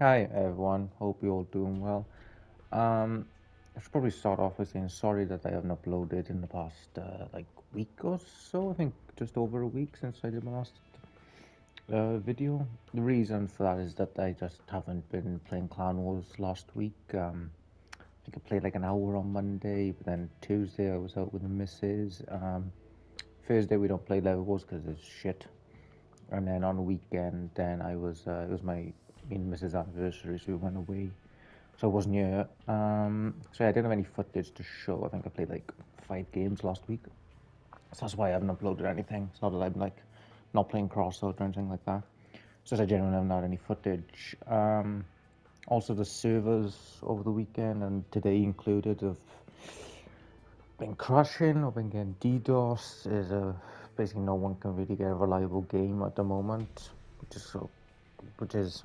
Hi everyone, hope you're all doing well. I should probably start off with saying sorry that I haven't uploaded in the past week or so. I think just over a week since I did my last video. The reason for that is that I just haven't been playing Clan Wars last week. I think I played like an hour on Monday, but then Tuesday I was out with the missus. Thursday we don't play levels because it's shit. And then on the weekend, then it was me and Mrs. anniversary, so we went away. So I wasn't here. So yeah, I didn't have any footage to show. I think I played like 5 games last week. So that's why I haven't uploaded anything. It's not that I'm like not playing Crossout or anything like that. It's just I genuinely haven't had any footage. Also, the servers over the weekend and today included have been crashing or been getting DDoS. Basically no one can really get a reliable game at the moment, which is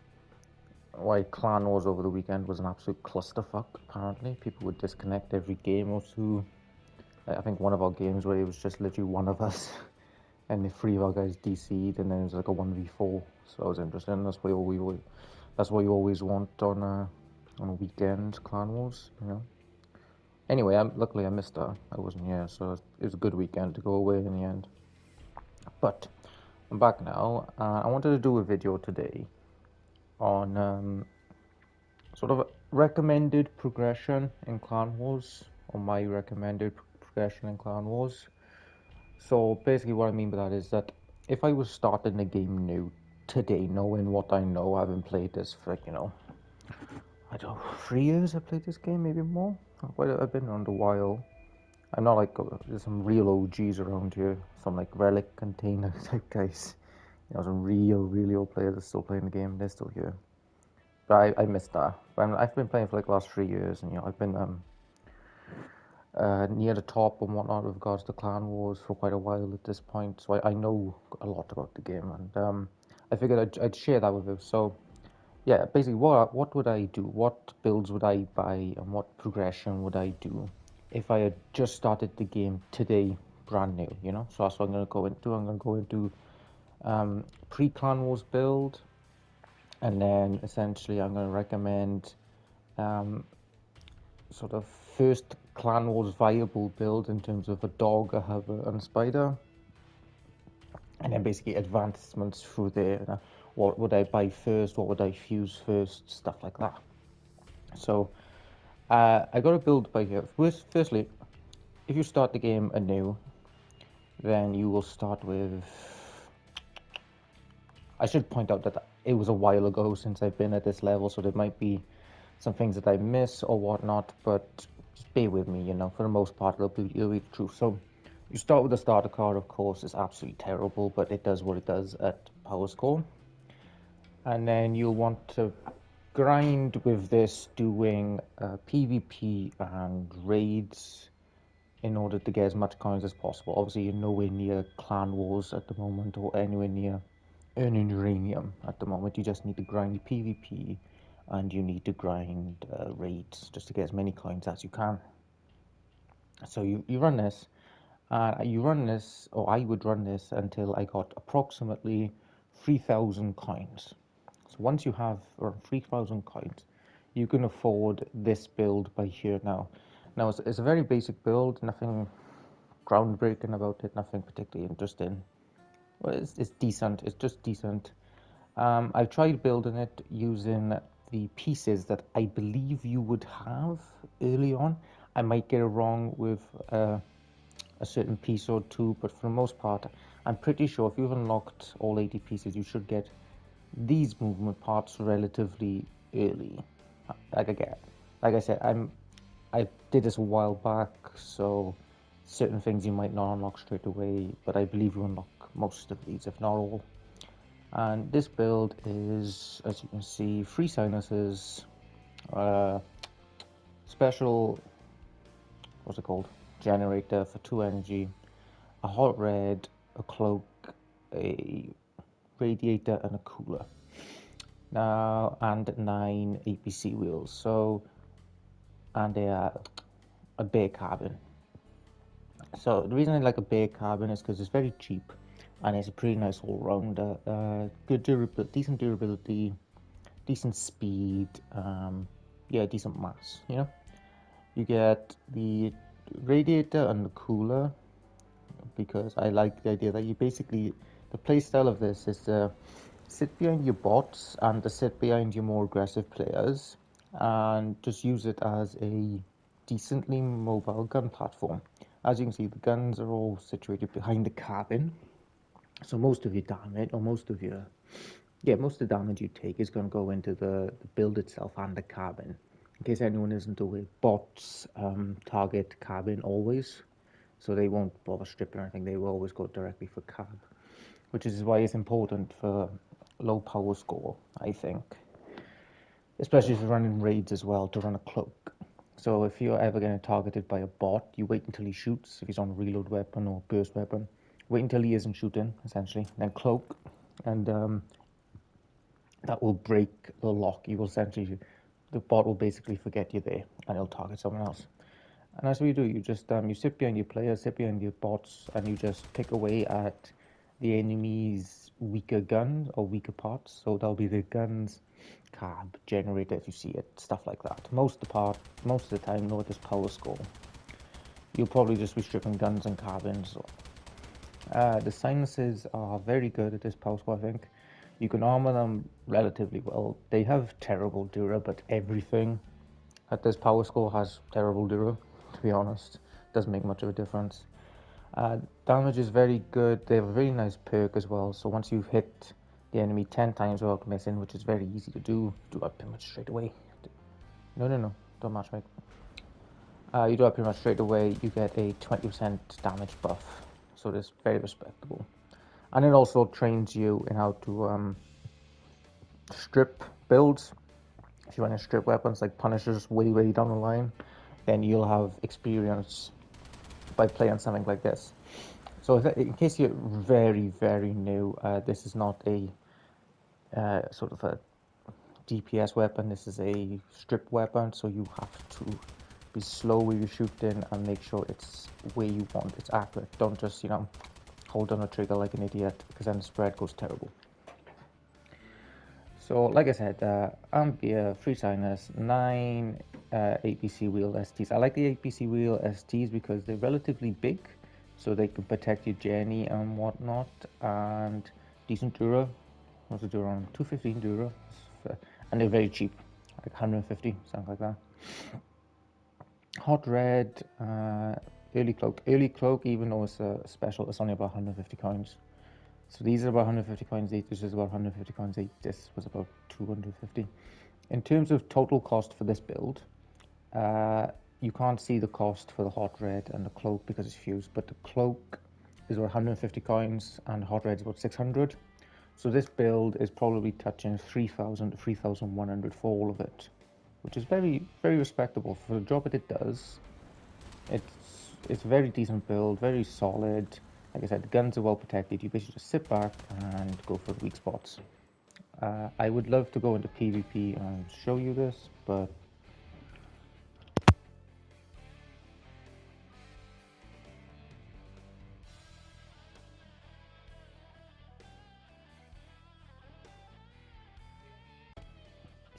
why Clan Wars over the weekend was an absolute clusterfuck. Apparently, people would disconnect every game or two. I think one of our games where it was just literally one of us, and the three of our guys DC'd, and then it was like a 1v4. So that was interesting. That's what you always want on a weekend Clan Wars, you know. Anyway, luckily I missed that. I wasn't here, so it was a good weekend to go away in the end. But I'm back now. I wanted to do a video today on sort of recommended progression in Clan Wars, or my recommended progression in Clan Wars. So basically, what I mean by that is that if I was starting the game new today, knowing what I know, having played this for I don't know, 3 years I played this game, maybe more. I've been around a while. I'm not like there's some real OGs around here, some like relic container type guys. Some real old players are still playing the game. They're still here. But I missed that. But I've been playing for like the last 3 years, and I've been near the top and whatnot with regards to Clan Wars for quite a while at this point. So I know a lot about the game, and I figured I'd share that with you. So yeah, basically, what would I do? What builds would I buy, and what progression would I do if I had just started the game today, brand new? So that's what I'm going to go into. I'm going to go into pre-Clan Wars build, and then essentially I'm going to recommend um, sort of first Clan Wars viable build in terms of a dog, a hover, and a spider, and then basically advancements through there. What would I buy first? What would I fuse first? Stuff like that. So I got a build by here. Firstly, if you start the game anew, then you will start with. I should point out that it was a while ago since I've been at this level, so there might be some things that I miss or whatnot, but just bear with me, for the most part, it'll be the truth. So, you start with the starter card, of course, it's absolutely terrible, but it does what it does at power score. And then you'll want to grind with this doing PvP and raids in order to get as much coins as possible. Obviously, you're nowhere near Clan Wars at the moment or anywhere near earning uranium at the moment. You just need to grind your PvP and you need to grind raids just to get as many coins as you can. So you run this, or I would run this until I got approximately 3,000 coins. So once you have around 3,000 coins, you can afford this build by here now. Now it's a very basic build, nothing groundbreaking about it, nothing particularly interesting. Well, it's decent, it's just decent. I tried building it using the pieces that I believe you would have early on. I might get it wrong with a certain piece or two, but for the most part, I'm pretty sure if you've unlocked all 80 pieces, you should get these movement parts relatively early. Like again, like I said, I did this a while back, so certain things you might not unlock straight away, but I believe you unlock most of these, if not all. And this build is, as you can see, 3 sinuses, uh, special, what's it called? Generator for 2 energy, a hot red, a cloak, a radiator, and a cooler. Now, and 9 APC wheels. So, and a bay carbon. So the reason I like a bay carbon is because it's very cheap, and it's a pretty nice all rounder. Good durability, decent durability, decent speed, yeah, decent mass, you know? You get the radiator and the cooler, because I like the idea that you basically, the play style of this is to sit behind your bots and to sit behind your more aggressive players and just use it as a decently mobile gun platform. As you can see, the guns are all situated behind the cabin, so most of your damage, or most of your, yeah, most of the damage you take is going to go into the build itself and the cabin. In case anyone isn't aware, bots target cabin always, so they won't bother stripping or anything. They will always go directly for cab, which is why it's important for low power score, I think, especially if you're running raids as well, to run a cloak. So if you're ever getting targeted by a bot, you wait until he shoots, if he's on a reload weapon or burst weapon. Wait until he isn't shooting, essentially, then cloak, and that will break the lock. You will essentially, the bot will basically forget you're there, and it'll target someone else. And that's what you do. You just you sit behind your players, sit behind your bots, and you just pick away at the enemy's weaker guns or weaker parts. So that'll be the guns, cab, generator if you see it, stuff like that. Most of the time, though, at this power score, you'll probably just be stripping guns and cabins. The silences are very good at this power score, I think. You can armor them relatively well. They have terrible dura, but everything at this power score has terrible dura, to be honest. Doesn't make much of a difference. Damage is very good. They have a very nice perk as well. So once you've hit the enemy 10 times without missing, which is very easy to do that pretty much straight away. No, don't matchmake. You do that pretty much straight away. You get a 20% damage buff. So it's very respectable. And it also trains you in how to strip builds. If you want to strip weapons like Punishers way down the line, then you'll have experience by playing something like this. So in case you're very new, this is not a sort of a DPS weapon. This is a strip weapon, so you have to be slow with your shooting and make sure it's where you want, it's accurate. Don't just, hold on a trigger like an idiot, because then the spread goes terrible. So, like I said, Ambia, Free Signers, 9 APC wheel STs. I like the APC wheel STs because they're relatively big, so they can protect your journey and whatnot, and decent Dura. What's the Dura on? 215 Dura. And they're very cheap, like 150, something like that. Hot Red, Early Cloak. Early Cloak, even though it's a special, it's only about 150 coins. So these are about 150 coins each. This is about 150 coins each. This was about 250. In terms of total cost for this build, you can't see the cost for the Hot Red and the Cloak because it's fused, but the Cloak is about 150 coins and Hot Red is about 600. So this build is probably touching 3,000 to 3,100 for all of it, which is very respectable for the job that it does. It's a very decent build, very solid. Like I said, the guns are well protected. You basically just sit back and go for the weak spots. I would love to go into PvP and show you this, but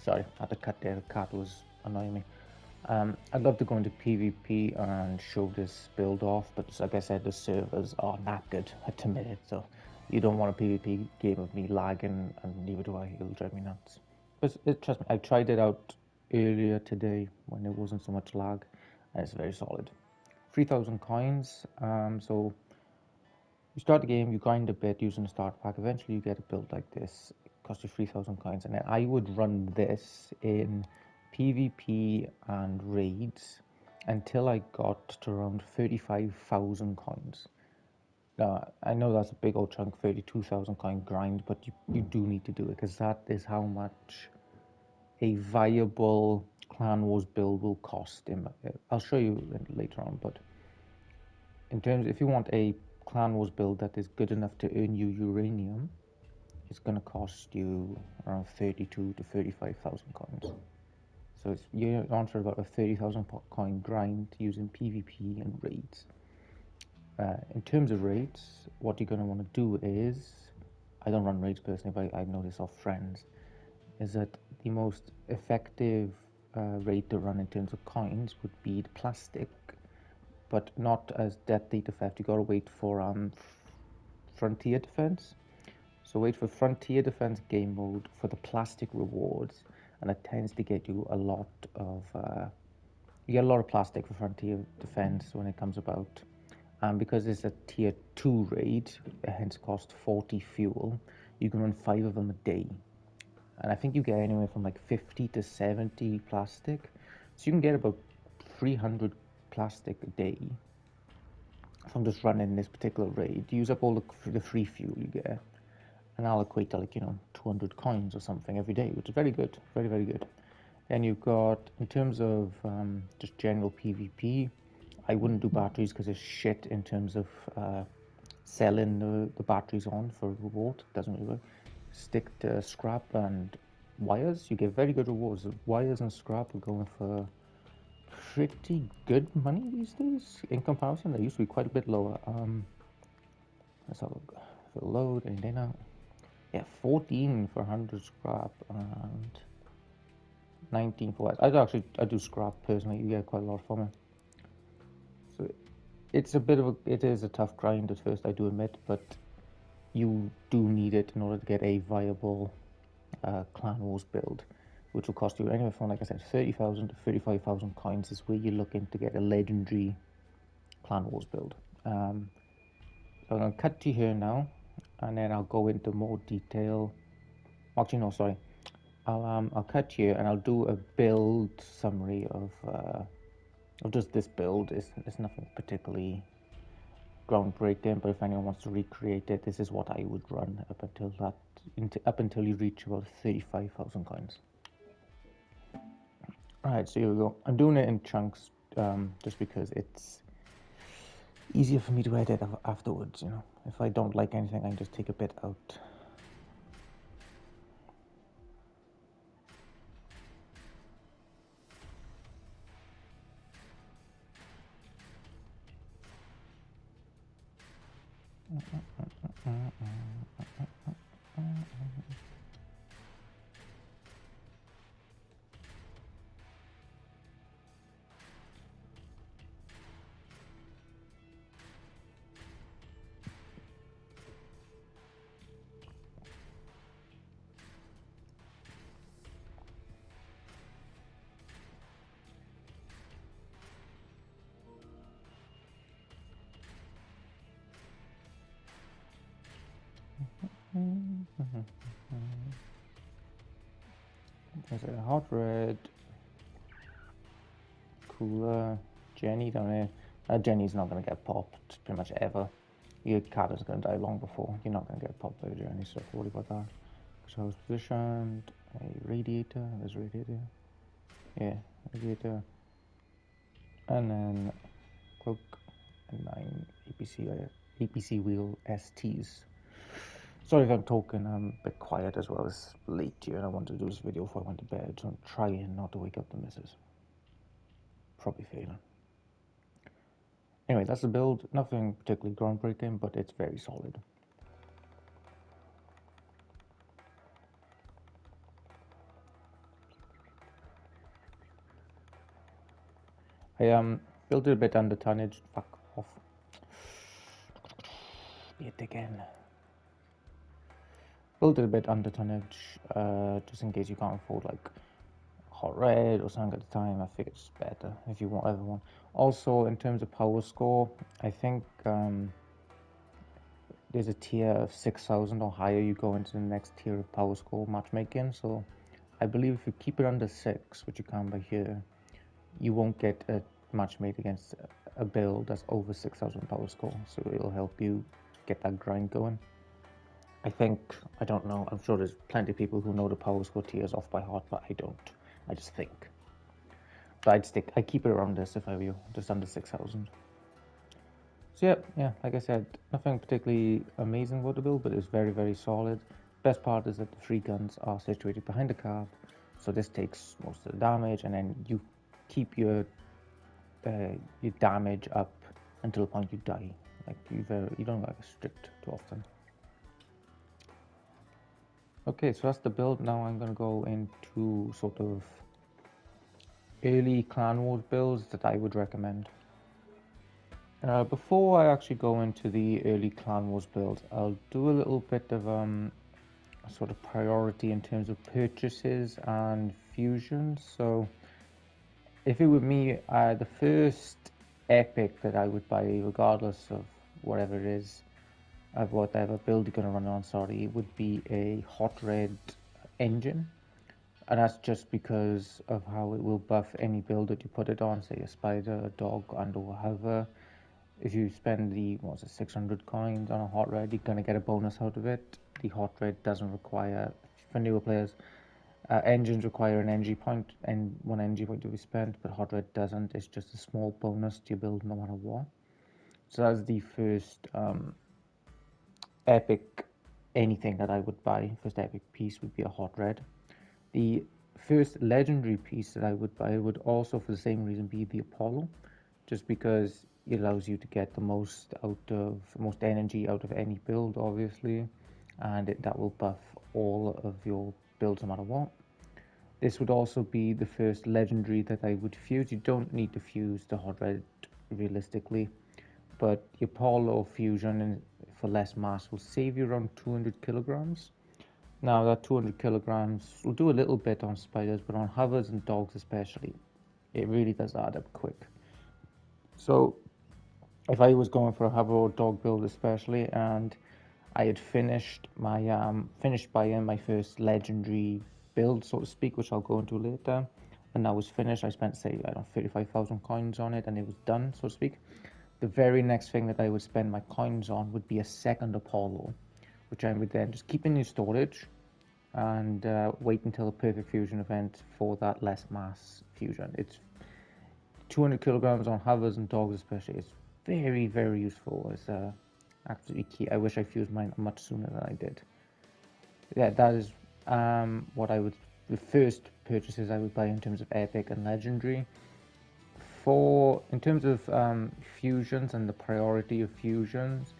sorry, I had to cut there. The cat was annoying me. I'd love to go into PvP and show this build off, but like I said, the servers are knackered at the minute, so you don't want a PvP game of me lagging, and neither do I. It'll drive me nuts. But trust me, I tried it out earlier today when there wasn't so much lag, and it's very solid. 3,000 coins. So you start the game, you grind a bit using the starter pack. Eventually, you get a build like this. It costs you 3,000 coins, and then I would run this in PvP and raids until I got to around 35,000 coins. Now, I know that's a big old chunk, 32,000 coin grind, but you do need to do it because that is how much a viable Clan Wars build will cost. I'll show you later on, but in terms, if you want a Clan Wars build that is good enough to earn you uranium, it's going to cost you around 32 to 35,000 coins. So you're on for about a 30,000 coin grind using PvP and raids. In terms of raids, what you're going to want to do is, I don't run raids personally, but I know this off friends. is that the most effective raid to run in terms of coins would be the plastic, but not as Death Data Theft. You gotta wait for Frontier Defense. So wait for Frontier Defense game mode for the plastic rewards, and it tends to get you a lot of you get a lot of plastic for Frontier Defense when it comes about. Because it's a tier 2 raid, hence cost 40 fuel, you can run 5 of them a day. And I think you get anywhere from like 50 to 70 plastic. So you can get about 300 plastic a day from just running this particular raid. Use up all the free fuel you get. And that'll equate to like, 200 coins or something every day, which is very good. Very, very good. Then you've got, in terms of just general PvP, I wouldn't do batteries because it's shit in terms of selling the batteries on for reward. Doesn't really work. Stick to scrap and wires. You get very good rewards. Wires and scrap are going for pretty good money these days in comparison. They used to be quite a bit lower. Let's have a look. If it'll load any day now. Yeah, 14 for 100 scrap and 19 for wires. I do scrap personally. You get quite a lot from it. So it's it is a tough grind at first, I do admit, but you do need it in order to get a viable Clan Wars build, which will cost you anywhere from, like I said, 30,000 to 35,000 coins is where you're looking to get a legendary Clan Wars build. So I'm going to cut to here now, and then I'll go into more detail. Actually, no, sorry. I'll cut here and I'll do a build summary of just this build. It's nothing particularly groundbreaking, but if anyone wants to recreate it, this is what I would run up until you reach about 35,000 coins. Alright, so here we go. I'm doing it in chunks just because it's easier for me to edit afterwards, If I don't like anything, I can just take a bit out. There's a hot red cooler Jenny down there. Jenny's not going to get popped pretty much ever. Your cat is going to die long before. You're not going to get popped by Jenny, so don't worry about that. So I was positioned a radiator. There's a radiator. Yeah, radiator. And then cloak and 9 APC wheel STs. Sorry if I'm talking, I'm a bit quiet as well. It's late here and I wanted to do this video before I went to bed, so I'm trying not to wake up the missus. Probably failing. Anyway, that's the build. Nothing particularly groundbreaking, but it's very solid. I built it a bit under tonnage. Fuck off. Be it again. Built it a bit under tonnage, just in case you can't afford like hot red or something at the time. I think it's better if you want everyone. Also, in terms of power score, I think there's a tier of 6,000 or higher. You go into the next tier of power score matchmaking. So I believe if you keep it under 6, which you can by here, you won't get a match made against a build that's over 6,000 power score. So it'll help you get that grind going. I don't know, I'm sure there's plenty of people who know the power score tiers off by heart, but I don't. I just think. But I'd keep it around this if I were you, just under 6,000. So yeah, like I said, nothing particularly amazing about the build, but it's very, very solid. Best part is that the free guns are situated behind the cab, so this takes most of the damage, and then you keep your damage up until the point you die. Like you don't get stripped too often. Okay, so that's the build. Now I'm going to go into sort of early Clan Wars builds that I would recommend. Before I actually go into the early Clan Wars builds, I'll do a little bit of sort of priority in terms of purchases and fusions. So if it were me, the first epic that I would buy, regardless of whatever it is, of whatever build you're going to run on, sorry, would be a hot red engine. And that's just because of how it will buff any build that you put it on, say a spider, a dog, and or a hover. If you spend the, 600 coins on a hot red, you're going to get a bonus out of it. The hot red doesn't require, for newer players, engines require an energy point and one energy point to be spent, but hot red doesn't. It's just a small bonus to your build no matter what. So that's the first epic anything that I would buy. First epic piece would be a hot red. The first legendary piece that I would buy would also, for the same reason, be the Apollo, just because it allows you to get the most energy out of any build, obviously, and that will buff all of your builds no matter what. This would also be the first legendary that I would fuse. You don't need to fuse the hot red realistically, but the Apollo fusion for less mass will save you around 200 kilograms. Now that 200 kilograms will do a little bit on spiders, but on hovers and dogs especially, it really does add up quick. So if I was going for a hover or dog build especially, and I had finished buying my first legendary build, so to speak, which I'll go into later, and that was finished, I spent, say, 35,000 coins on it, and it was done, so to speak. The very next thing that I would spend my coins on would be a second Apollo, which I would then just keep in your storage and wait until the perfect fusion event for that less mass fusion. It's 200 kilograms on hovers and dogs especially. It's very, very useful. It's absolutely key. I wish I fused mine much sooner than I did. Yeah, that is what I would, the first purchases I would buy in terms of epic and legendary. In terms of fusions and the priority of fusions,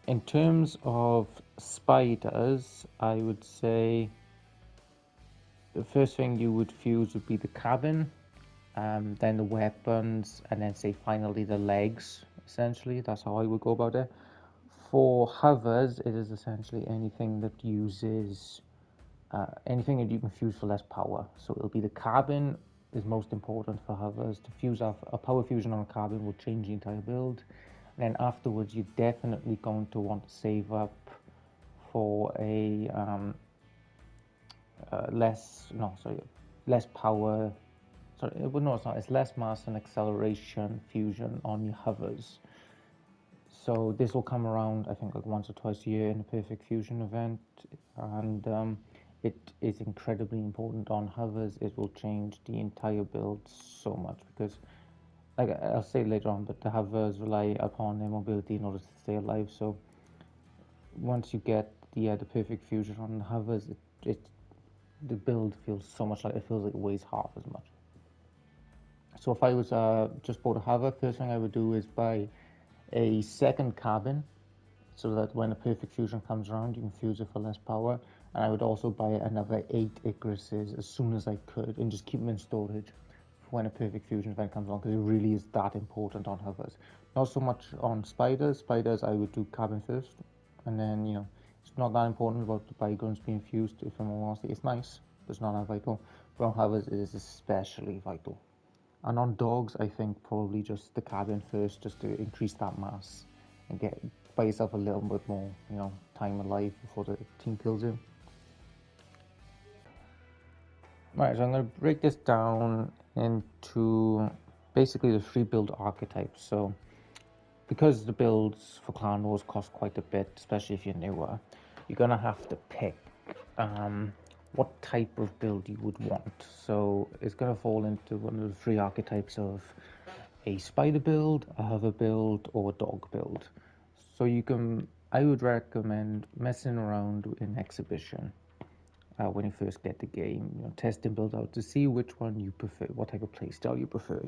in terms of spiders, I would say the first thing you would fuse would be the cabin, then the weapons, and then say finally the legs. Essentially, that's how I would go about it. For hovers, it is essentially anything that uses anything that you can fuse for less power. So it'll be the cabin is most important for hovers. To fuse off a power fusion on a cabin will change the entire build. And then afterwards, you're definitely going to want to save up for a less power. Sorry, well, no, it's not. It's less mass and acceleration fusion on your hovers. So this will come around, I think, like once or twice a year in a perfect fusion event, and it is incredibly important on hovers. It will change the entire build so much because, like I'll say later on, but the hovers rely upon their mobility in order to stay alive. So once you get the perfect fusion on the hovers, the build feels so much like it feels like it weighs half as much. So if I was just bought a hover, first thing I would do is buy a second cabin so that when a perfect fusion comes around, you can fuse it for less power. And I would also buy another 8 Icaruses as soon as I could and just keep them in storage for when a perfect fusion event comes along, because it really is that important on hovers. Not so much on spiders. Spiders, I would do cabin first, and then, it's not that important about the bygones being fused, if I'm honest. It's nice, but it's not that vital. But on hovers, it is especially vital. And on dogs, I think probably just the cabin first, just to increase that mass and buy yourself a little bit more, time alive before the team kills you. Right, so I'm going to break this down into basically the 3 build archetypes. So because the builds for Clan Wars cost quite a bit, especially if you're newer, you're going to have to pick what type of build you would want. So it's going to fall into one of the 3 archetypes of a spider build, a hover build, or a dog build. So I would recommend messing around in exhibition when you first get the game. Test and build out to see which one you prefer, what type of playstyle you prefer.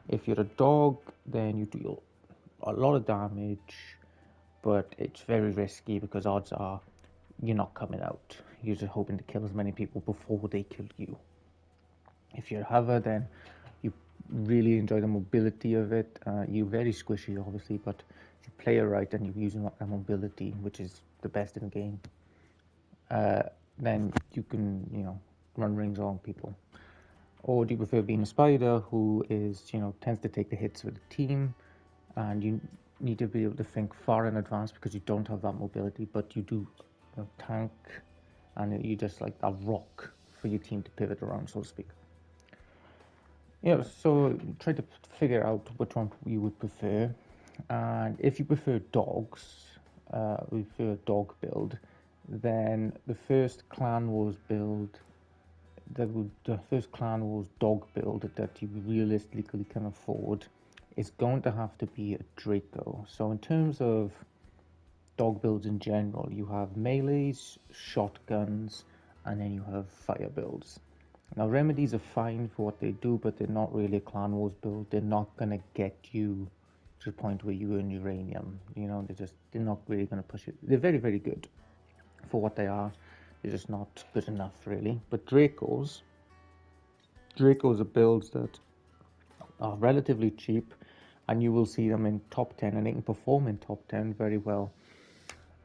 If you're a dog, then you deal a lot of damage, but it's very risky because odds are you're not coming out. You're just hoping to kill as many people before they kill you. If you're a hover, then you really enjoy the mobility of it. You're very squishy, obviously, but if you play it right and you're using that mobility, which is the best in the game, then you can, run rings on people. Or do you prefer being a spider who is, tends to take the hits with the team, and you need to be able to think far in advance because you don't have that mobility, but you do tank, and you just like a rock for your team to pivot around, so to speak. So try to figure out which one you would prefer. And if you prefer dogs, we prefer a dog build, then the first Clan Wars build, the first Clan Wars dog build that you realistically can afford is going to have to be a Draco. So in terms of dog builds in general, you have melees, shotguns, and then you have fire builds. Now remedies are fine for what they do, but they're not really a Clan Wars build. They're not gonna get you to the point where you earn uranium. They're not really gonna push it. They're very, very good for what they are. They're just not good enough really. But Dracos are builds that are relatively cheap, and you will see them in top 10, and they can perform in top 10 very well.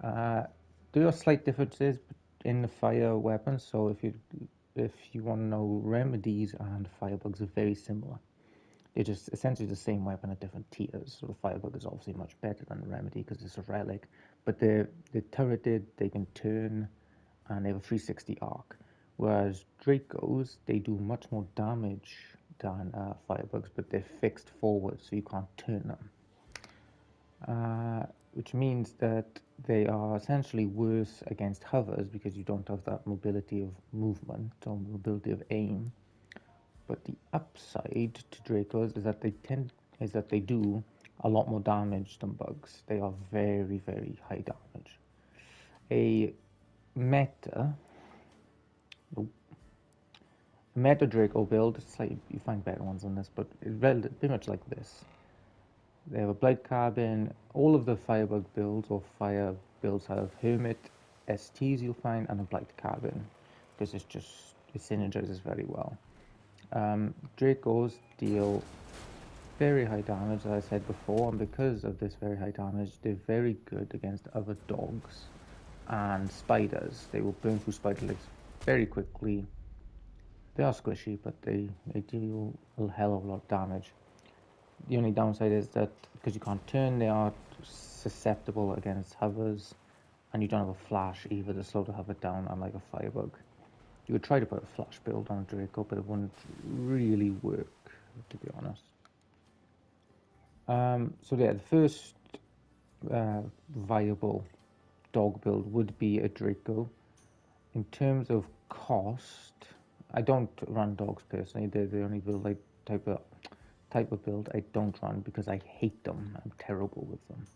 There are slight differences in the fire weapons, so if you want to know, remedies and firebugs are very similar. They're just essentially the same weapon at different tiers. So the firebug is obviously much better than the remedy because it's a relic, but they're turreted, they can turn, and they have a 360 arc. Whereas Dracos, they do much more damage than firebugs, but they're fixed forward, so you can't turn them. Which means that they are essentially worse against hovers because you don't have that mobility of movement or mobility of aim. But the upside to Dracos is that they do a lot more damage than bugs. They are very, very high damage. A meta Meta Draco build, it's like you find better ones than this, but it's pretty much like this. They have a Blight Carbon. All of the Firebug builds or fire builds have Hermit STs you'll find and a Blight Carbon because it synergizes very well. Dracos deal very high damage, as I said before, and because of this very high damage, they're very good against other dogs and spiders. They will burn through spider legs very quickly. They are squishy, but they deal a hell of a lot of damage. The only downside is that because you can't turn, they are susceptible against hovers, and you don't have a flash either to slow the hover down, unlike a firebug. You would try to put a flash build on a Draco, but it wouldn't really work, to be honest. So yeah, the first viable dog build would be a Draco. In terms of cost, I don't run dogs personally. They're the only build type of build I don't run because I hate them. I'm terrible with them.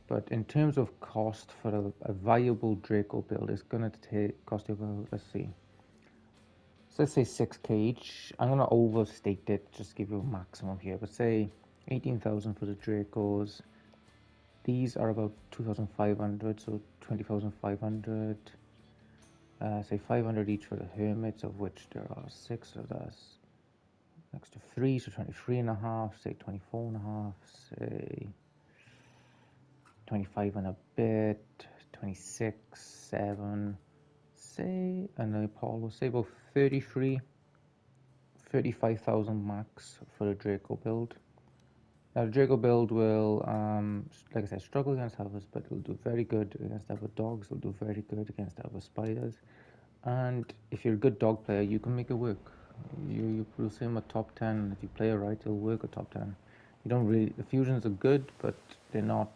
But in terms of cost for a viable Draco build, it's gonna cost you about, let's see. So let's say 6k each. I'm gonna overstate it, just give you a maximum here, but say 18,000 for the Dracos. These are about 2,500, so 20,500. Say 500 each for the Hermits, of which there are 6 of us. Next to 3, so 23.5, say 24.5, say 25 and a bit, 26, 7, say, and then Apollo, say about 35,000 max for a Draco build. Now, the Draco build will, like I said, struggle against hovers, but it'll do very good against other dogs, it'll do very good against other spiders. And if you're a good dog player, you can make it work. You produce him a top 10. If you play it right, it'll work a top 10. You don't really, the fusions are good, but they're not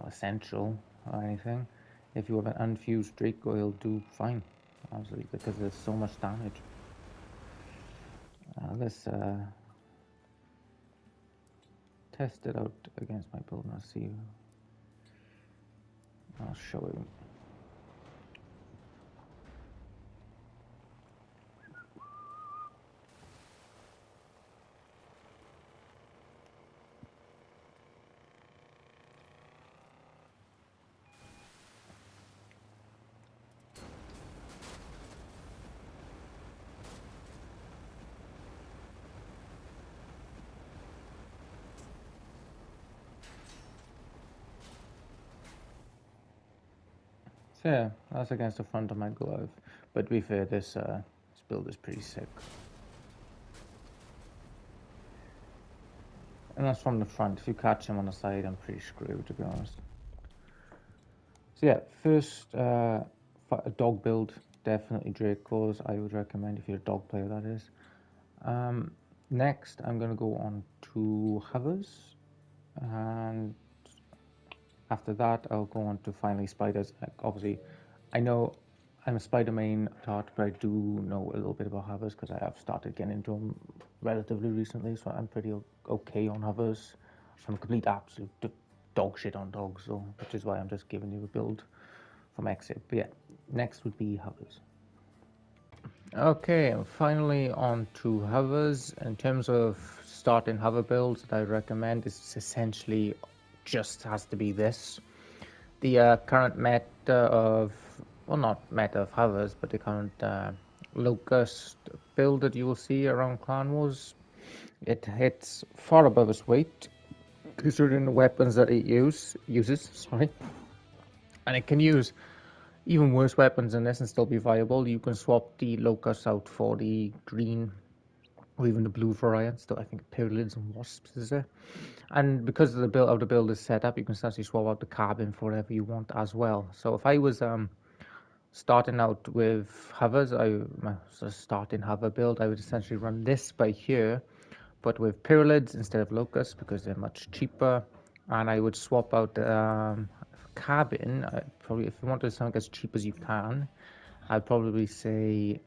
essential or anything. If you have an unfused Draco, he'll do fine, absolutely, because there's so much damage. Let's test it out against my build and I'll see. I'll show you. So yeah, that's against the front of my glove. But to be fair, this build is pretty sick. And that's from the front. If you catch him on the side, I'm pretty screwed, to be honest. So yeah, first dog build, definitely Dracos. I would recommend if you're a dog player, that is. Next, I'm going to go on to hovers, and after that, I'll go on to finally spiders. Obviously, I know I'm a spider main tart, but I do know a little bit about hovers because I have started getting into them relatively recently, so I'm pretty okay on hovers. I'm a complete absolute dog shit on dogs, so which is why I'm just giving you a build from exit. But yeah, next would be hovers. Okay, finally on to hovers. In terms of starting hover builds that I recommend, it's essentially just has to be this. The current meta of, well, not meta of hovers, but the current locust build that you will see around Clan Wars, it hits far above its weight, considering the weapons that it uses. Sorry, and it can use even worse weapons than this and still be viable. You can swap the locust out for the green or even the blue variants. I think pyralids and wasps is there. And because of the build is set up, you can essentially swap out the carbon for whatever you want as well. So if I was starting out with hovers, my starting hover build, I would essentially run this by here, but with pyralids instead of locusts because they're much cheaper. And I would swap out carbon. Probably, if you want to do something as cheap as you can, I'd probably say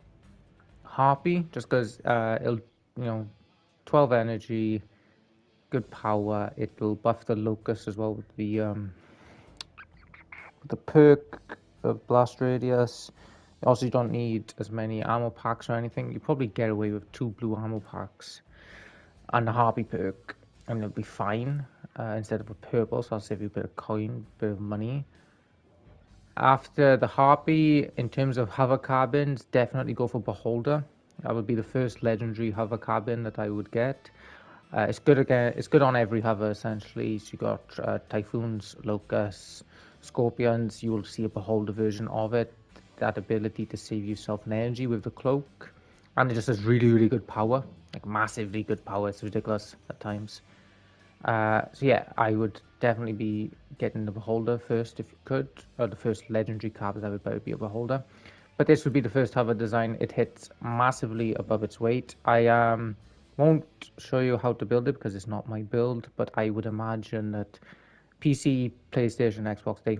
harpy, just because it'll, 12 energy, good power. It'll buff the locust as well with the perk of blast radius. Also, you don't need as many ammo packs or anything. You probably get away with 2 blue ammo packs and the harpy perk, and it'll be fine. Instead of a purple, so I'll save you a bit of coin, bit of money. After the harpy, in terms of hover carbons, definitely go for beholder. That would be the first legendary hover carbon that I would get. It's good again. It's good on every hover essentially. So you got typhoons, locusts, scorpions. You will see a beholder version of it. That ability to save yourself an energy with the cloak, and it just has really, really good power, like massively good power. It's ridiculous at times. So yeah, I would definitely be getting the beholder first if you could, or the first legendary card that would probably be a beholder. But this would be the first hover design. It hits massively above its weight. I won't show you how to build it because it's not my build, but I would imagine that PC, PlayStation, Xbox, they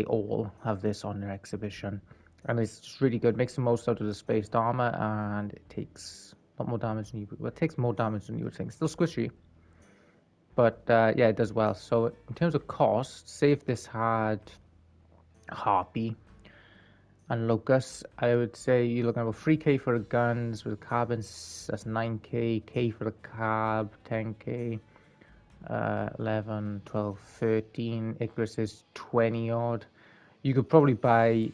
all have this on their exhibition, and it's just really good. Makes the most out of the spaced armor, and it takes a lot more damage than it takes more damage than you would think. Still squishy, but yeah, it does well. So in terms of cost, say if this had harpy and locust, I would say you're looking at about 3k for the guns with carbons. That's 9k, k for the carb, 10k. 11, 12, 13. Icarus is 20 odd. You could probably buy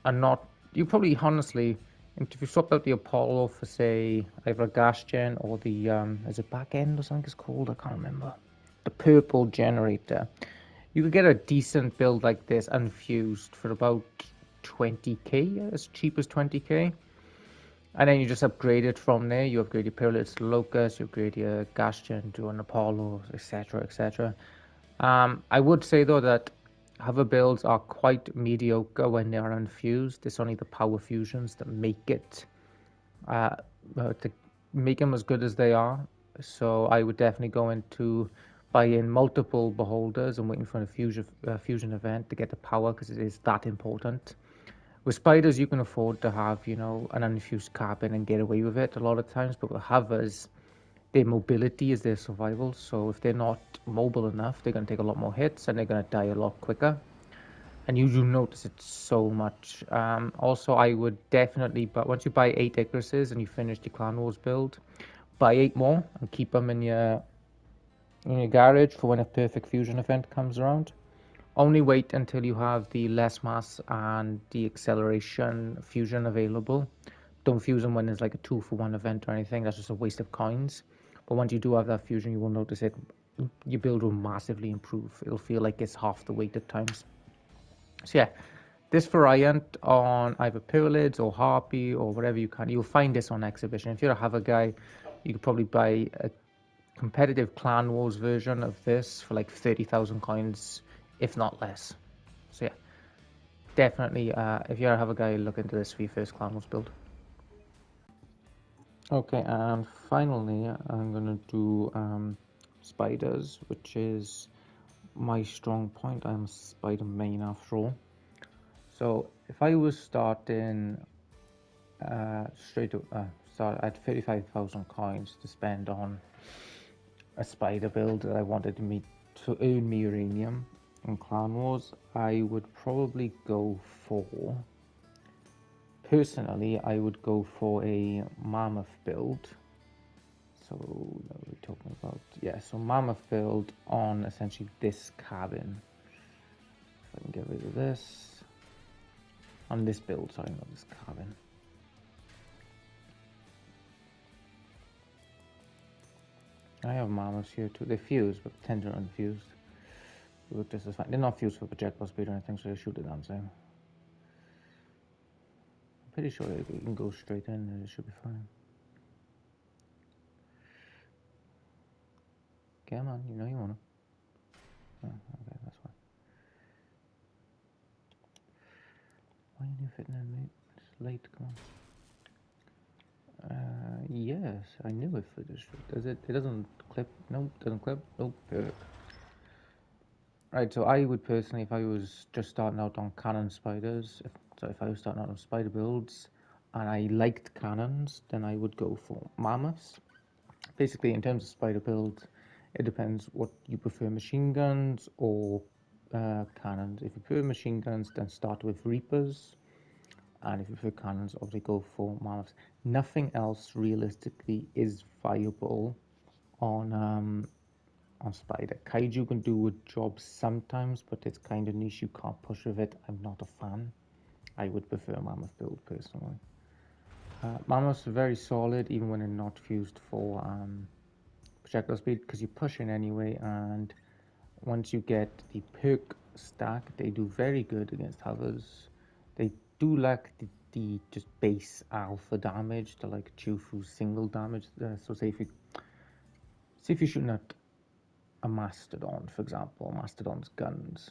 a not. You probably honestly, if you swap out the Apollo for say either a gas gen or the is it back end or something it's called? I can't remember. The purple generator. You could get a decent build like this unfused for about 20k, as cheap as 20k. And then you just upgrade it from there. You upgrade your pyramids to Locust, you upgrade your Gastion to an Apollo, etc., etc. I would say though that hover builds are quite mediocre when they are unfused. It's only the power fusions that make it to make them as good as they are. So I would definitely go into buying multiple beholders and waiting for a fusion event to get the power because it is that important. With spiders, you can afford to have, an unfused carbon and get away with it a lot of times. But with hovers, their mobility is their survival. So if they're not mobile enough, they're going to take a lot more hits and they're going to die a lot quicker. And you do notice it so much. Also, I would definitely, but once you buy 8 Icaruses and you finish the Clan Wars build, buy 8 more and keep them in your garage for when a perfect fusion event comes around. Only wait until you have the less mass and the acceleration fusion available. Don't fuse them when there's like a 2-for-1 event or anything. That's just a waste of coins. But once you do have that fusion, you will notice it. Your build will massively improve. It'll feel like it's half the weight at times. So yeah, this variant on either Pyralids or Harpy or whatever you can, you'll find this on exhibition. If you're a Hover guy, you could probably buy a competitive Clan Wars version of this for like 30,000 coins, if not less. So yeah, definitely, if you're a Hover guy, look into this for your first Clan Wars build. Okay, and finally, I'm gonna do spiders, which is my strong point. I'm a spider main after all. So if I was starting start at 35,000 coins to spend on a spider build that I wanted me to earn me uranium in Clan Wars, I would probably go for. Personally, I would go for a mammoth build. So what are we talking about? Yeah, so mammoth build on essentially this cabin. If I can get rid of this. On this build, sorry, not this cabin. I have mammoths here too. They're fused, but tend to unfused. Look just as fine. They're not fused for projectile speed or anything, so they shoot the damn same. I'm pretty sure you can go straight in and it should be fine. Come on, you know you wanna. Oh, okay, that's fine. Why are you fitting in, mate? It's late, come on. Yes, I knew it fitted straight. Does it? It doesn't clip. Nope, doesn't clip. Nope. Right, so I would personally, if I was just starting out on cannon spiders, if I was starting out on spider builds, and I liked cannons, then I would go for mammoths. Basically, in terms of spider builds, it depends what you prefer, machine guns or cannons. If you prefer machine guns, then start with reapers, and if you prefer cannons, obviously go for mammoths. Nothing else realistically is viable on spider. Kaiju can do a job sometimes, but it's kind of niche. You can't push with it. I'm not a fan. I would prefer mammoth build personally. Mammoths are very solid even when they're not fused for projectile speed because you push in anyway, and once you get the perk stack, they do very good against hovers. They do lack the just base alpha damage to like chew through single damage. So say if you're shooting at a mastodon, for example, mastodon's guns,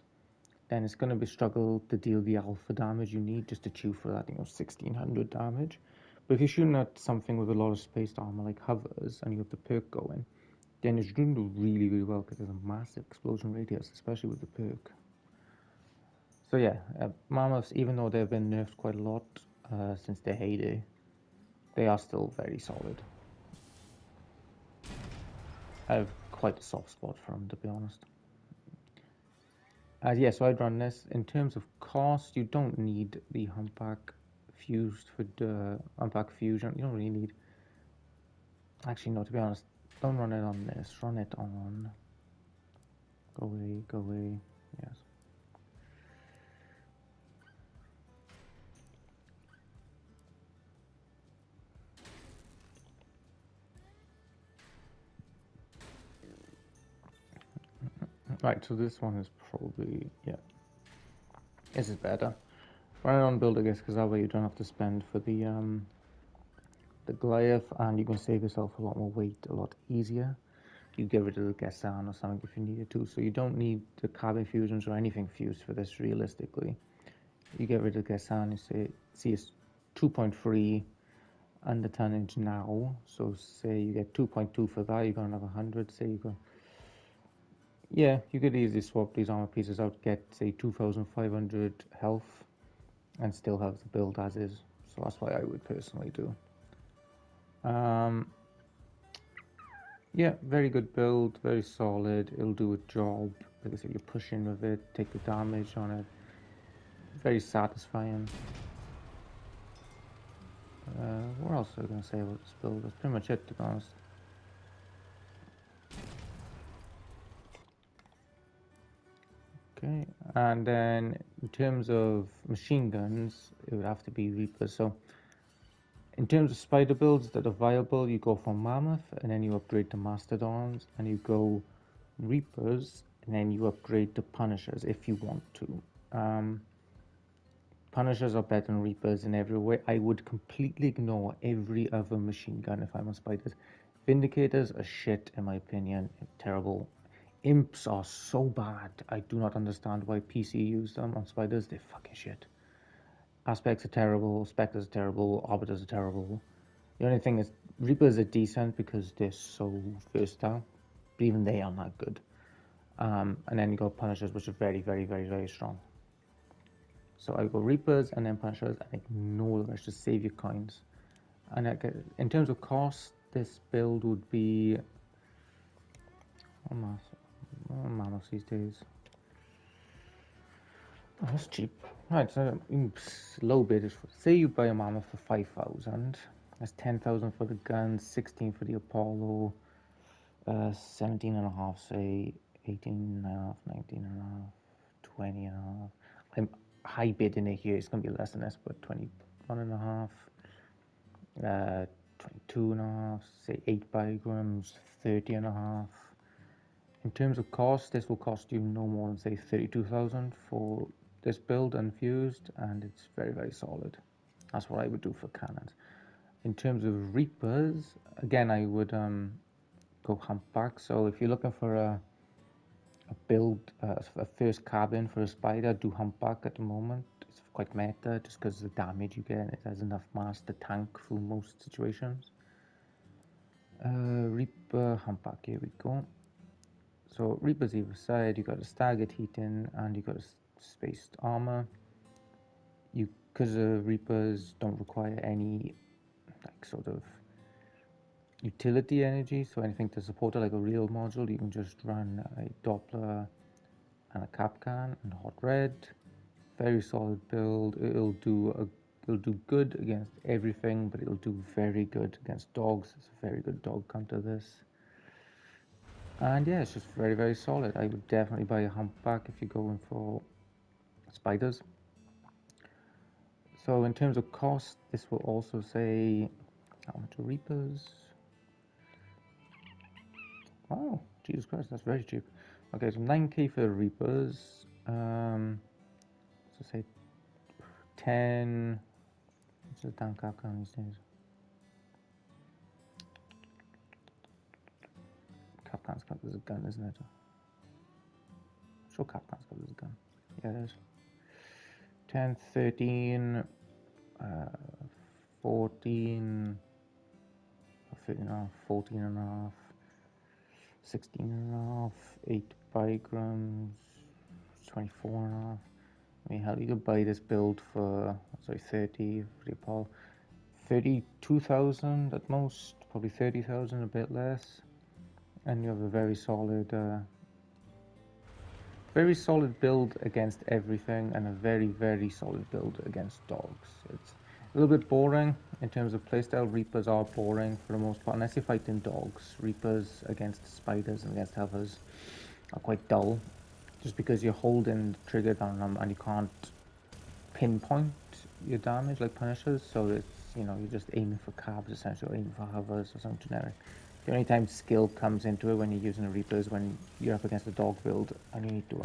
then it's going to be struggle to deal the alpha damage you need just to chew for that 1600 damage. But if you're shooting at something with a lot of spaced armor like hovers and you have the perk going, then it's going to do really, really well because there's a massive explosion radius, especially with the perk. So yeah, mammoths, even though they've been nerfed quite a lot since their heyday, they are still very solid. I have quite a soft spot for them, to be honest. Yeah, so I'd run this. In terms of cost, you don't need the humpback fused for the humpback fusion. You don't really need. Actually, no, to be honest, don't run it on this. Run it on. Go away, go away. Yes. Right, so this one is probably, yeah. This is better. Run it on build, I guess, because that way you don't have to spend for the Goliath, and you can save yourself a lot more weight, a lot easier. You get rid of the Gassan or something if you needed to, so you don't need the carbon fusions or anything fused for this realistically. You get rid of Gassan, you say, see it's 2.3 under 10 inch now, so say you get 2.2 for that, you're going to have 100, say you go. Yeah, you could easily swap these armor pieces out, get say 2,500 health, and still have the build as is. So that's what I would personally do. Yeah, very good build, very solid. It'll do a job. Like I said, you push in with it, take the damage on it. Very satisfying. What else was I gonna say about this build? That's pretty much it, to be honest. Okay, and then in terms of machine guns, it would have to be Reaper. So in terms of spider builds that are viable, you go for Mammoth, and then you upgrade to Mastodons, and you go Reapers, and then you upgrade to Punishers if you want to. Punishers are better than Reapers in every way. I would completely ignore every other machine gun if I'm on Spiders. Vindicators are shit, in my opinion. Terrible. Imps are so bad. I do not understand why PC use them on Spiders. They're fucking shit. Aspects are terrible. Spectres are terrible. Arbiters are terrible. The only thing is, Reapers are decent because they're so versatile. But even they are not good. And then you got Punishers, which are very, very, very, very strong. So I go Reapers and then Punishers and ignore the rest, just save your coins. And in terms of cost, this build would be Mammoth these days. Oh, that's cheap. Right, so low bid is say you buy a Mammoth for 5,000. That's 10,000 for the gun, 16 for the Apollo, 17 and a half, say 18 and a half, 19 and a half, 20 and a half. I'm high bidding it here. It's gonna be less than this, but 21 and a half. 22 and a half, say 8 biograms, 30 and a half. In terms of cost, this will cost you no more than say 32,000 for this build unfused, and it's very, very solid. That's what I would do for cannons. In terms of Reapers, again, I would go humpback. So if you're looking for a build, a first cabin for a spider, do humpback at the moment. It's quite meta just because the damage you get, it has enough mass to tank through most situations. Reaper humpback, here we go. So Reaper's either side, you got a staggered heating and you got a spaced armor. Because Reapers don't require any like sort of utility energy, so anything to support it like a real module, you can just run a Doppler and a Capcan and hot red. Very solid build. It'll do good against everything, but it'll do very good against dogs. It's a very good dog counter this. And yeah, it's just very, very solid. I would definitely buy a humpback if you're going for spiders. So in terms of cost, this will also say how much are Reapers. Oh, Jesus Christ, that's very cheap. Okay, so 9k for Reapers. So say 10. What's the damn Capcan these days? Capcan's got as a gun, isn't it? Sure, Capcan's got as a gun. Yeah, it is. 10, 13, 14, 13 and a half, 14 and a half, 16 and a half, 8 bigrams, 24 and a half. I mean, hell, you could buy this build for, sorry, 30 for the Apollo. 32,000 at most, probably 30,000, a bit less. And you have a very solid build against everything, and a very, very solid build against dogs. It's a little bit boring in terms of playstyle. Reapers are boring for the most part, unless you're fighting dogs. Reapers against spiders and against others are quite dull, just because you're holding the trigger down them and you can't pinpoint your damage like Punishers. So it's, you're just aiming for cabs essentially, aiming for hovers or something generic. The only time skill comes into it when you're using a Reaper is when you're up against a dog build and you need to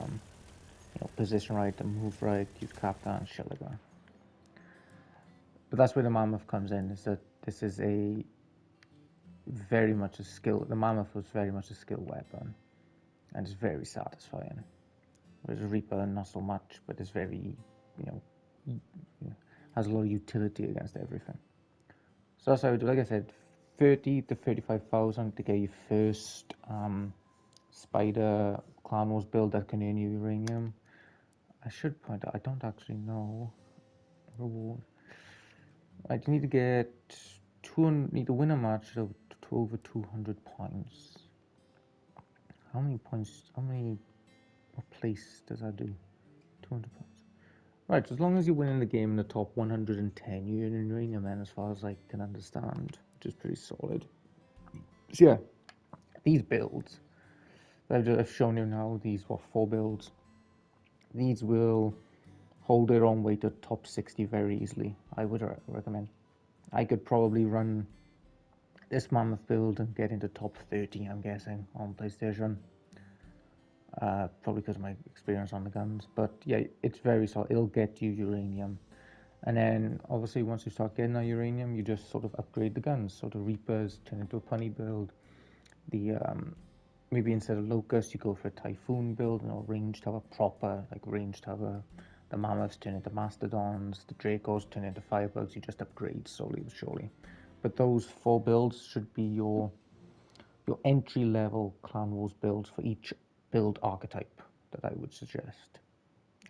position right and move right, use Captain and shit like that. But that's where the Mammoth comes in, is that this is very much a skill. The Mammoth was very much a skill weapon, and it's very satisfying. Whereas Reaper, not so much, but it's very, has a lot of utility against everything. So that's how I do. Like I said, 30 to 35,000 to get your first Spider Clan Wars build that can earn you Uranium. I should point out, I don't actually know reward. I need to get need to win a match to over 200 points. How many points? What place does that do? 200 points. Right, so as long as you're winning the game in the top 110, you're in Uranium then, as far as I can understand, which is pretty solid. So yeah, these builds I've shown you now, these 4 builds, these will hold their own way to top 60 very easily. I would recommend. I could probably run this Mammoth build and get into top 30, I'm guessing, on PlayStation. Probably because of my experience on the guns. But yeah, it's very solid. It'll get you Uranium. And then obviously once you start getting that uranium, you just sort of upgrade the guns. So the Reapers turn into a punny build. The maybe instead of Locust, you go for a Typhoon build, ranged have a proper like ranged have a. The Mammoths turn into Mastodons. The Dracos turn into Firebugs. You just upgrade slowly but surely. But those 4 builds should be your entry level Clan Wars builds for each build archetype that I would suggest.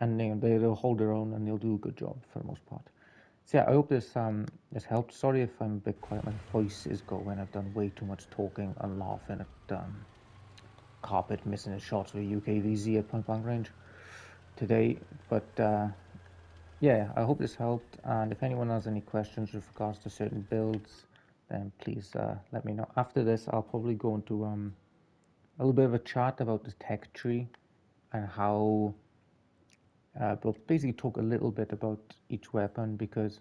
And they'll hold their own and they'll do a good job for the most part. So yeah, I hope this helped. Sorry if I'm a bit quiet. My voice is going. I've done way too much talking and laughing at carpet missing its shots with a UKVZ at point blank range today. But yeah, I hope this helped. And if anyone has any questions with regards to certain builds, then please let me know. After this, I'll probably go into a little bit of a chat about the tech tree and how. But basically talk a little bit about each weapon, because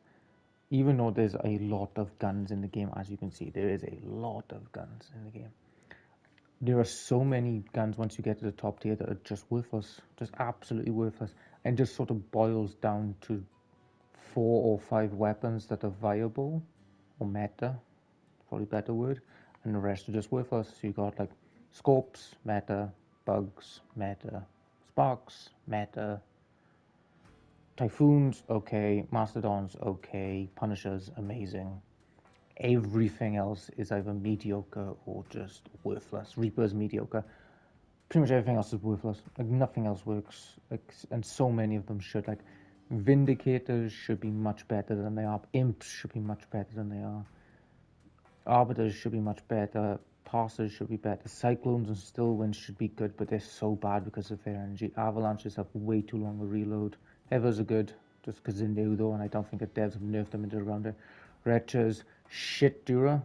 even though there's a lot of guns in the game, as you can see, there is a lot of guns in the game. There are so many guns once you get to the top tier that are just worthless, just absolutely worthless, and just sort of boils down to 4 or 5 weapons that are viable, or meta, probably a better word, and the rest are just worthless. So you got like scopes, meta, bugs, meta, sparks, meta, typhoons, okay, mastodons, okay, punishers, amazing. Everything else is either mediocre or just worthless. Reaper's mediocre. Pretty much everything else is worthless. Like nothing else works. Like, and so many of them should. Like Vindicators should be much better than they are. Imps should be much better than they are. Arbiters should be much better. Passers should be better. Cyclones and Stillwinds should be good, but they're so bad because of their energy. Avalanches have way too long a reload. Heavers are good, just because they're new though, and I don't think the devs have nerfed them into the ground. Wretches, shit Dura.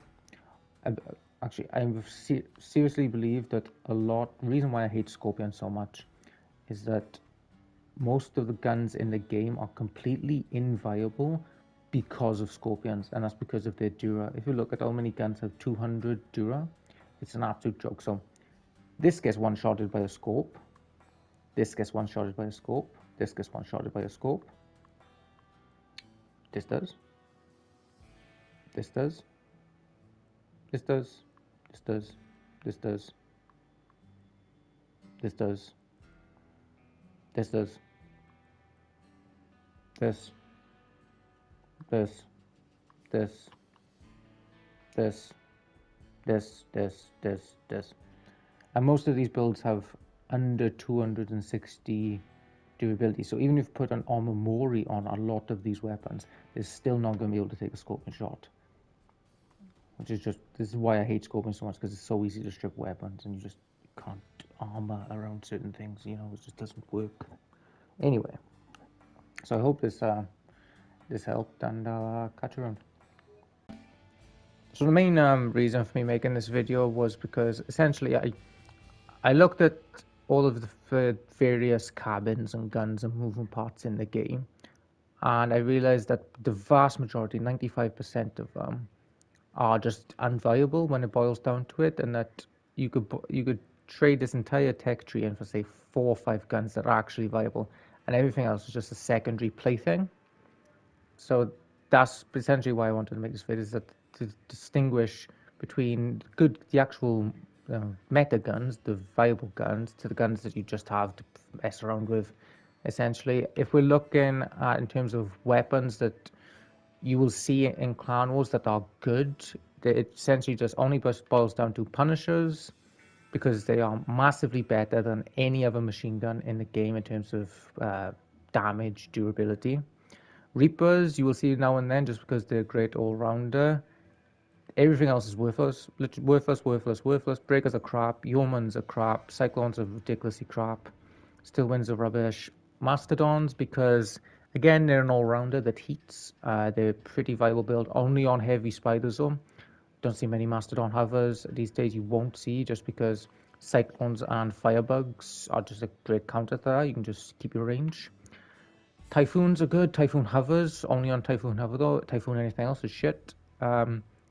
Actually, I seriously believe that the reason why I hate Scorpion so much is that most of the guns in the game are completely inviable because of Scorpions, and that's because of their Dura. If you look at how many guns have 200 Dura, it's an absolute joke. So this gets one-shotted by a scope, this gets one-shotted by a scope, this gets one-shotted by a scope, this does, this does, this does, this does, this does, this does, this does, this, this, this, this, this. And most of these builds have under 260 durability. So even if you put an armor mori on a lot of these weapons, they're still not going to be able to take a scorpion shot. Which is just, this is why I hate scorpion so much, because it's so easy to strip weapons and you just can't armor around certain things, it just doesn't work. Anyway, so I hope this helped, and I'll catch you around. So the main reason for me making this video was because essentially I looked at all of the various cabins and guns and moving parts in the game, and I realized that the vast majority, 95% of them, are just unviable when it boils down to it, and that you could trade this entire tech tree in for say 4 or 5 guns that are actually viable, and everything else is just a secondary plaything. So that's essentially why I wanted to make this video, is that to distinguish between the actual meta guns, the viable guns, to the guns that you just have to mess around with. Essentially, if we're looking at in terms of weapons that you will see in Clan Wars that are good, it essentially just only boils down to Punishers, because they are massively better than any other machine gun in the game in terms of damage, durability. Reapers, you will see now and then, just because they're a great all-rounder. Everything else is worthless. Literally worthless, worthless, worthless. Breakers are crap. Yeomans are crap. Cyclones are ridiculously crap. Stillwinds are rubbish. Mastodons, because again, they're an all-rounder that heats. They're a pretty viable build, only on heavy spiders though. Don't see many Mastodon hovers. These days you won't see, just because Cyclones and Firebugs are just a great counter to that. You can just keep your range. Typhoons are good. Typhoon hovers, only on Typhoon hover though. Typhoon anything else is shit.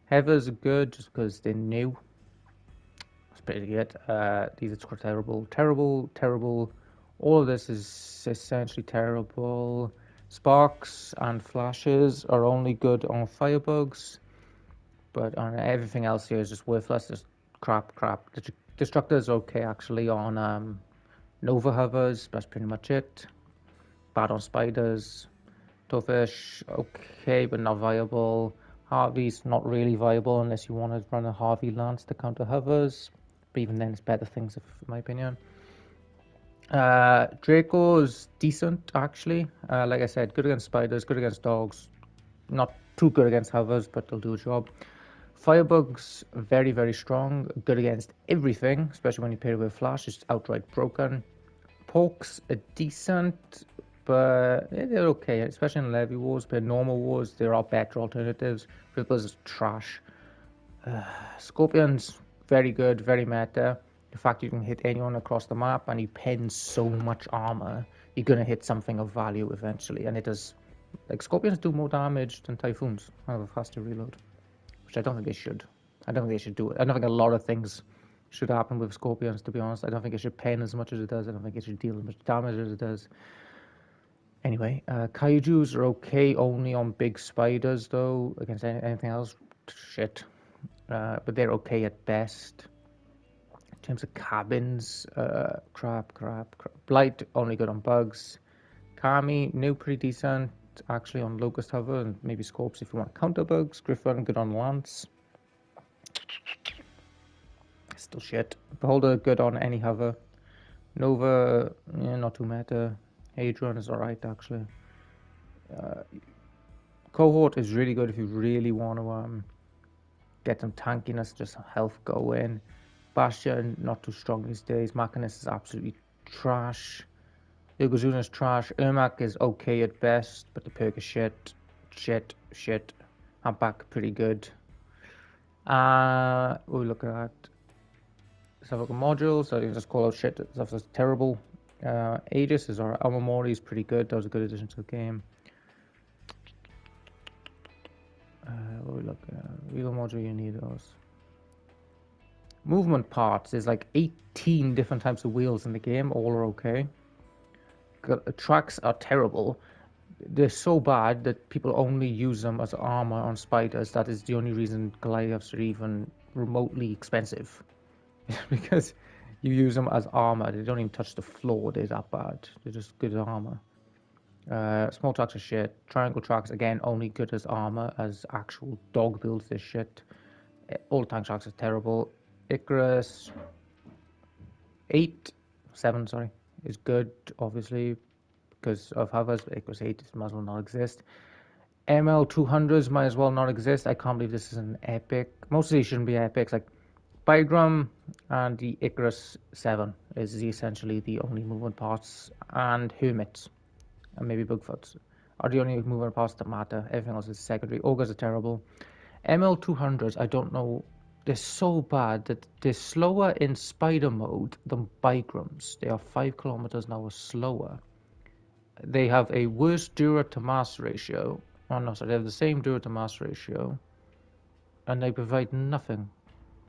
Hovers are good just because they're new. It's pretty good. These are terrible, terrible, terrible. All of this is essentially terrible. Sparks and flashes are only good on firebugs, but on everything else here is just worthless. Just crap. Destructor's okay actually on Nova hovers. That's pretty much it. Bad on spiders. Tofish, okay, but not viable. Harvey's not really viable unless you want to run a Harvey Lance to counter hovers. But even then, it's better things, in my opinion. Draco's decent, actually. Like I said, good against spiders, good against dogs. Not too good against hovers, but they'll do a job. Firebugs, very, very strong. Good against everything, especially when you pair it with Flash. It's outright broken. Porks are decent, but they're okay, especially in Levy Wars. But in normal wars, there are better alternatives. Rippers is trash. Scorpions, very good, very meta. The fact you can hit anyone across the map and you pen so much armor, you're gonna hit something of value eventually. And it does, like, Scorpions do more damage than Typhoons. Have a faster reload, which I don't think they should. I don't think they should do it. I don't think a lot of things should happen with Scorpions, to be honest. I don't think it should pen as much as it does. I don't think it should deal as much damage as it does. Anyway, Kaijus are okay only on big spiders, though. Against anything else, shit. But they're okay at best. In terms of cabins, crap. Blight, only good on bugs. Kami, new, pretty decent. Actually on Locust Hover and maybe Scorps if you want counter bugs. Griffin, good on Lance. Still shit. Beholder, good on any hover. Nova, yeah, not too meta. Hadron is alright, actually. Cohort is really good if you really want to get some tankiness, just some health going. Bastion, not too strong these days. Machinist is absolutely trash. Yokozuna is trash. Ermac is okay at best, but the perk is shit. I'm back pretty good. What are we looking at? Let's have a look at modules. So you just call out shit. Stuff that's terrible. Aegis is alright. Almamori is pretty good. That was a good addition to the game. What are we looking at? Wheel module, you need those. Movement parts. There's like 18 different types of wheels in the game. All are okay. Tracks are terrible. They're so bad that people only use them as armor on spiders. That is the only reason Goliaths are even remotely expensive. Because you use them as armor. They don't even touch the floor. They're that bad. They're just good as armor. Small tracks are shit. Triangle tracks, again, only good as armor, as actual dog builds this shit. All tank tracks are terrible. Icarus 7, sorry, is good, obviously, because of hovers. Icarus 8 might as well not exist. ML 200s might as well not exist. I can't believe this is an epic. Most of these shouldn't be epics. Like Bygram and the Icarus 7 is essentially the only movement parts, and Hermits and maybe Bigfoots are the only movement parts that matter. Everything else is secondary. Ogres are terrible. ML 200s, I don't know. They're so bad that they're slower in spider mode than Bygrams. They are 5 kilometers an hour slower. They have a worse Dura to mass ratio. Oh no, sorry, they have the same Dura to mass ratio, and they provide nothing.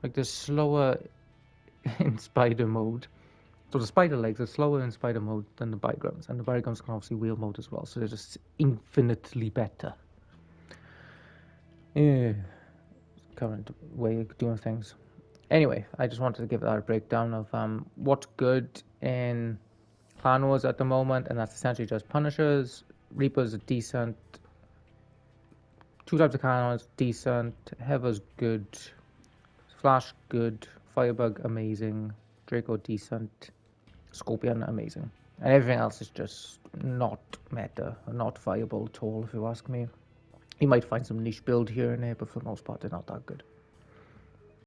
Like they're slower in spider mode. So the spider legs are slower in spider mode than the Bygrams, and the Bygrams can obviously wheel mode as well, so they're just infinitely better. Yeah, current way of doing things. Anyway, I just wanted to give that a breakdown of what's good in Clan Wars at the moment, and that's essentially just Punishers. Reapers are decent. 2 types of cannons, decent. Heaver's good. Flash, good. Firebug, amazing. Draco, decent. Scorpion, amazing. And everything else is just not meta, not viable at all, if you ask me. You might find some niche build here and there, but for the most part, they're not that good.